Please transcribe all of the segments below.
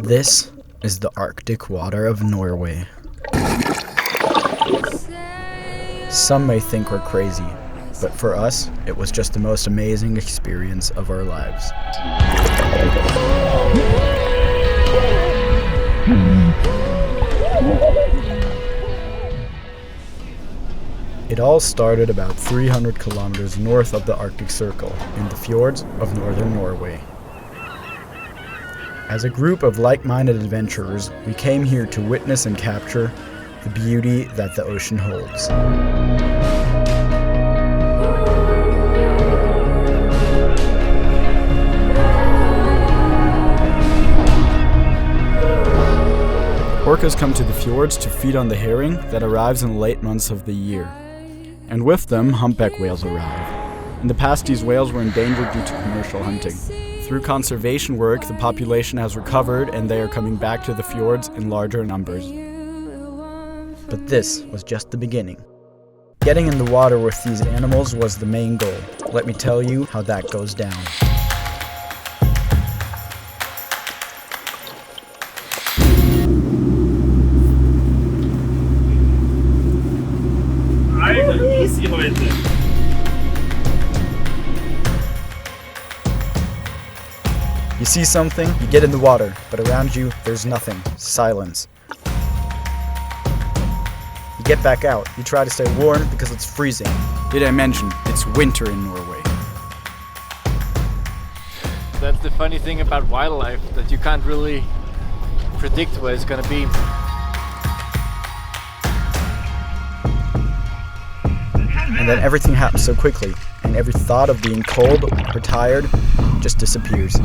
This is the Arctic water of Norway. Some may think we're crazy, but for us, it was just the most amazing experience of our lives. It all started about 300 kilometers north of the Arctic Circle, in the fjords of northern Norway. As a group of like-minded adventurers, we came here to witness and capture the beauty that the ocean holds. Orcas come to the fjords to feed on the herring that arrives in the late months of the year. And with them, humpback whales arrive. In the past, these whales were endangered due to commercial hunting. Through conservation work, the population has recovered and they are coming back to the fjords in larger numbers. But this was just the beginning. Getting in the water with these animals was the main goal. Let me tell you how that goes down. You see something, you get in the water, but around you, there's nothing. Silence. You get back out. You try to stay warm because it's freezing. Did I mention, it's winter in Norway. That's the funny thing about wildlife, that you can't really predict where it's gonna be. And then everything happens so quickly, and every thought of being cold or tired just disappears.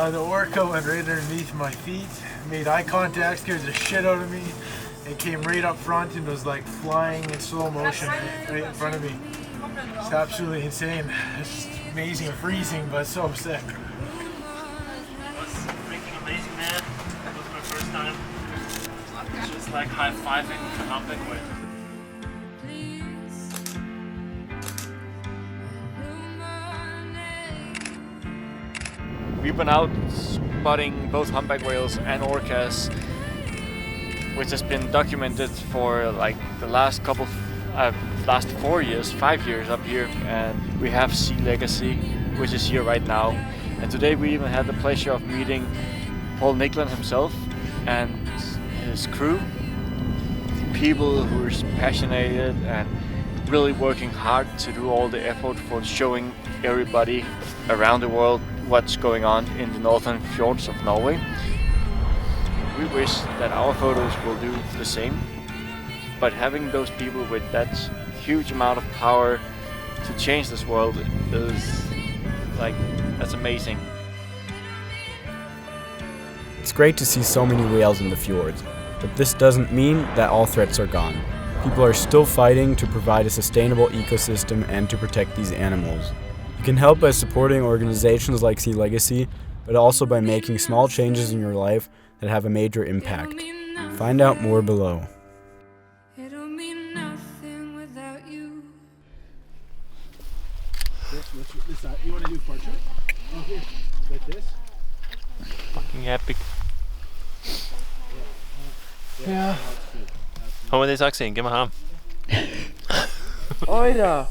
The orca went right underneath my feet, made eye contact, scared the shit out of me, and came right up front and was like flying in slow motion right in front of me. It's absolutely insane. It's just amazing and freezing, but so sick. It was freaking amazing, man. It was my first time. It's just like high-fiving a humpback whale. We've been out spotting both humpback whales and orcas, which has been documented for like the last 4 years, 5 years up here, and we have Sea Legacy, which is here right now. And today we even had the pleasure of meeting Paul Nicklin himself and his crew, people who are passionate and really working hard to do all the effort for showing everybody around the world what's going on in the northern fjords of Norway. We wish that our photos will do the same, but having those people with that huge amount of power to change this world is like, that's amazing. It's great to see so many whales in the fjords, but this doesn't mean that all threats are gone. People are still fighting to provide a sustainable ecosystem and to protect these animals. You can help by supporting organizations like Sea Legacy, but also by making small changes in your life that have a major impact. Find out more below. It'll mean nothing without you. This side. You want to do portrait? Oh, here. Like this? Fucking epic. Yeah. Hva med de saksene? Giv meg ham. Oi da!